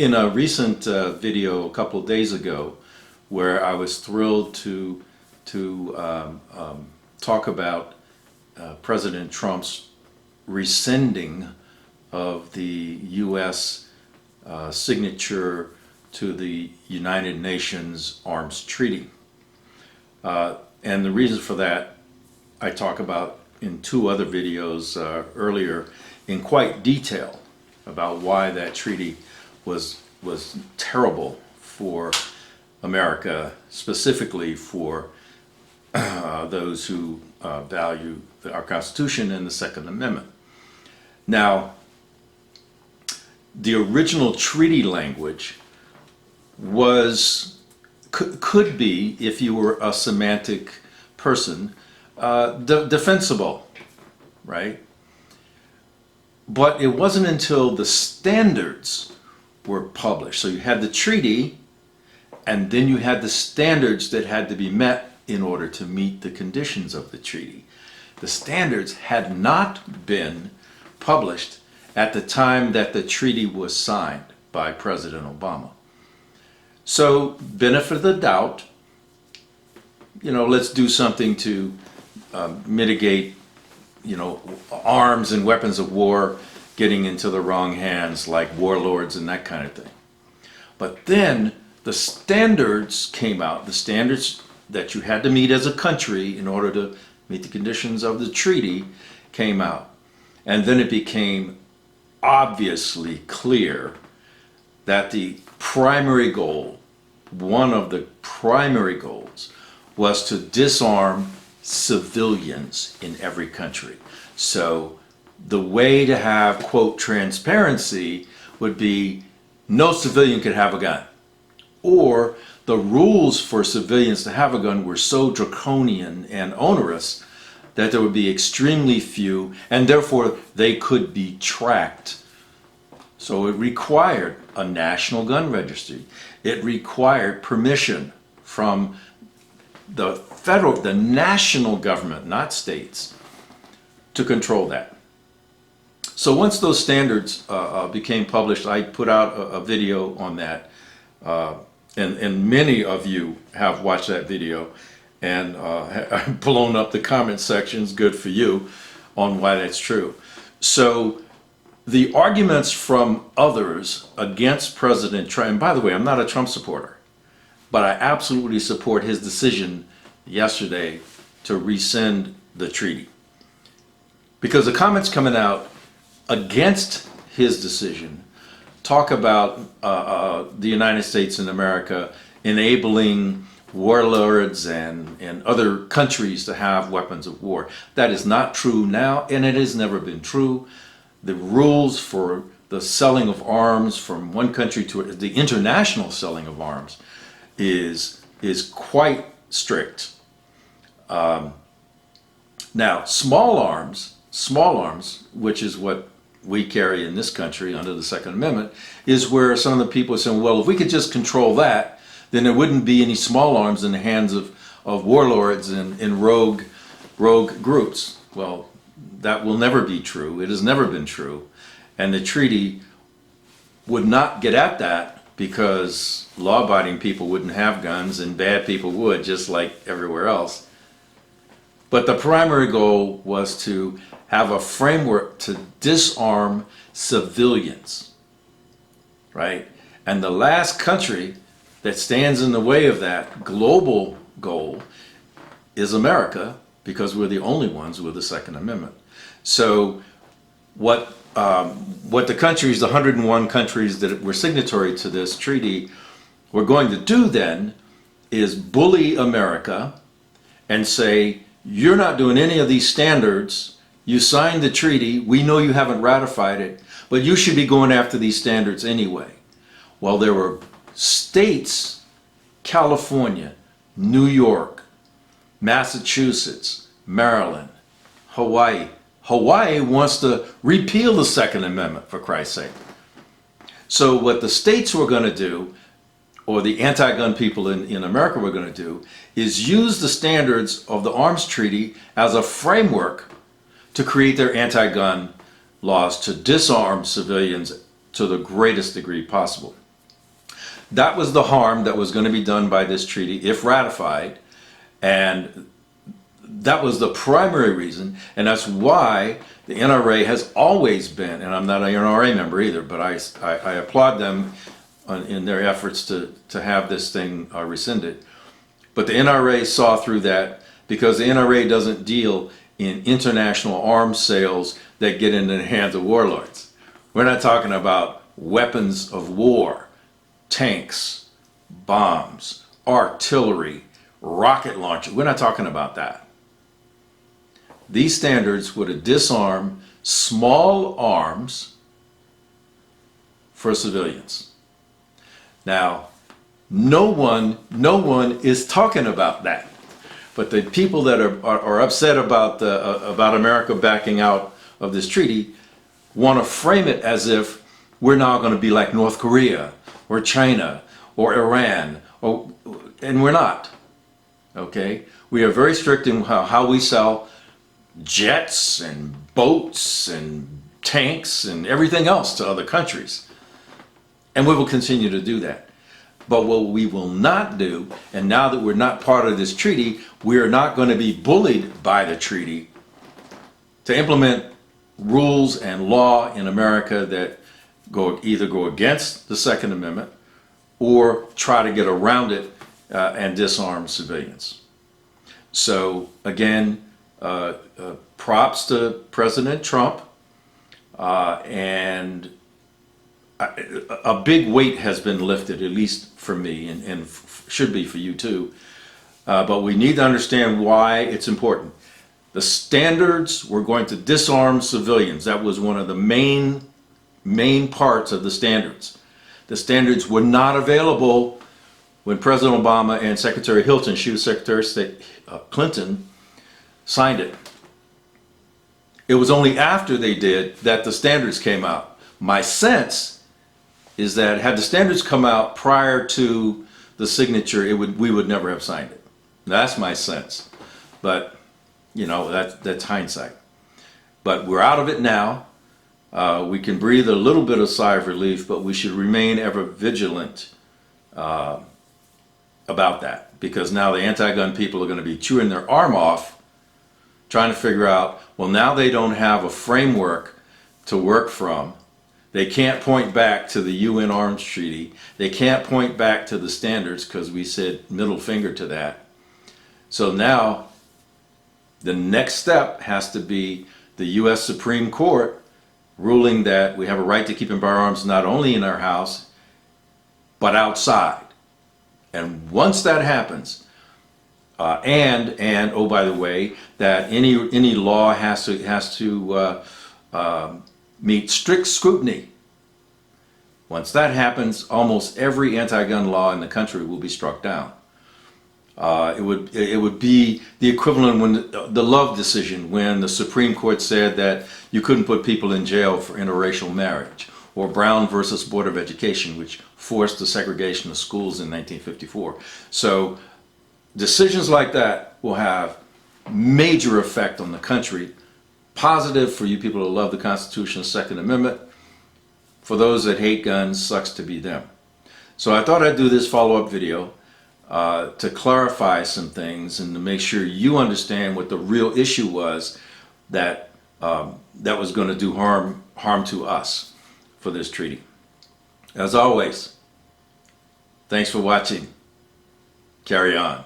In a recent video a couple of days ago, where I was thrilled to talk about President Trump's rescinding of the U.S. Signature to the United Nations Arms Treaty. And the reason for that I talk about in two other videos earlier in quite detail about why that treaty was terrible for America, specifically for those who value our Constitution and the Second Amendment. Now, the original treaty language could be, if you were a semantic person, defensible, right? But it wasn't until the standards were published. So you had the treaty, and then you had the standards that had to be met in order to meet the conditions of the treaty. The standards had not been published at the time that the treaty was signed by President Obama. So, benefit of the doubt, let's do something to mitigate, arms and weapons of war getting into the wrong hands, like warlords and that kind of thing. But then the standards came out, the standards that you had to meet as a country in order to meet the conditions of the treaty came out. And then it became obviously clear that the primary goal, one of the primary goals, was to disarm civilians in every country. So the way to have, quote, transparency would be no civilian could have a gun. Or the rules for civilians to have a gun were so draconian and onerous that there would be extremely few, and therefore they could be tracked. So it required a national gun registry. It required permission from the national government, not states, to control that. So once those standards became published, I put out a video on that, and many of you have watched that video and blown up the comment sections, good for you, on why that's true. So the arguments from others against President Trump, and by the way, I'm not a Trump supporter, but I absolutely support his decision yesterday to rescind the treaty. Because the comments coming out against his decision talk about the United States and America enabling warlords and other countries to have weapons of war. That is not true now, and it has never been true. The rules for the selling of arms from one country to the international selling of arms is quite strict. Now, small arms, which is what we carry in this country under the Second Amendment, is where some of the people are saying, well, if we could just control that, then there wouldn't be any small arms in the hands of warlords and rogue groups. Well, that will never be true. It has never been true. And the treaty would not get at that, because law-abiding people wouldn't have guns and bad people would, just like everywhere else. But the primary goal was to have a framework to disarm civilians, right? And the last country that stands in the way of that global goal is America, because we're the only ones with the Second Amendment. So what the countries, the 101 countries that were signatory to this treaty, were going to do then is bully America and say, you're not doing any of these standards. You signed the treaty. We know you haven't ratified it, but you should be going after these standards anyway. Well, there were states, California, New York, Massachusetts, Maryland, Hawaii. Hawaii wants to repeal the Second Amendment, for Christ's sake. So what the states were going to do, or the anti-gun people in America were going to do, is use the standards of the Arms Treaty as a framework to create their anti-gun laws to disarm civilians to the greatest degree possible. That was the harm that was going to be done by this treaty if ratified, and that was the primary reason, and that's why the NRA has always been, and I'm not an NRA member either, but I applaud them in their efforts to have this thing rescinded. But the NRA saw through that, because the NRA doesn't deal in international arms sales that get into the hands of warlords. We're not talking about weapons of war, tanks, bombs, artillery, rocket launchers. We're not talking about that. These standards were to disarm small arms for civilians. Now, no one is talking about that. But the people that are upset about America backing out of this treaty want to frame it as if we're now going to be like North Korea or China or Iran, and we're not. Okay? We are very strict in how we sell jets and boats and tanks and everything else to other countries. And we will continue to do that. But what we will not do, and now that we're not part of this treaty, we are not going to be bullied by the treaty to implement rules and law in America that either go against the Second Amendment or try to get around it and disarm civilians. So again, props to President Trump, and a big weight has been lifted, at least for me, and should be for you too. But we need to understand why it's important. The standards were going to disarm civilians. That was one of the main parts of the standards. The standards were not available when President Obama and Secretary Hilton, she was Secretary of State Clinton, signed it. It was only after they did that the standards came out. My sense is that had the standards come out prior to the signature, we would never have signed it. That's my sense. But, you know, that's hindsight. But we're out of it now. We can breathe a little bit of sigh of relief, but we should remain ever vigilant about that. Because now the anti-gun people are going to be chewing their arm off, trying to figure out, well, now they don't have a framework to work from. They can't point back to the UN Arms Treaty. They can't point back to the standards because we said middle finger to that. So now the next step has to be the U.S. Supreme Court ruling that we have a right to keep and bear arms not only in our house, but outside. And once that happens, and oh, by the way, that any law has to meet strict scrutiny. Once that happens, almost every anti-gun law in the country will be struck down. It would be the equivalent when the Love decision, when the Supreme Court said that you couldn't put people in jail for interracial marriage, or Brown versus Board of Education, which forced the segregation of schools in 1954. So decisions like that will have major effect on the country. Positive for you people who love the Constitution, Second Amendment. For those that hate guns, sucks to be them. So I thought I'd do this follow-up video to clarify some things and to make sure you understand what the real issue was that was going to do harm to us for this treaty. As always, thanks for watching. Carry on.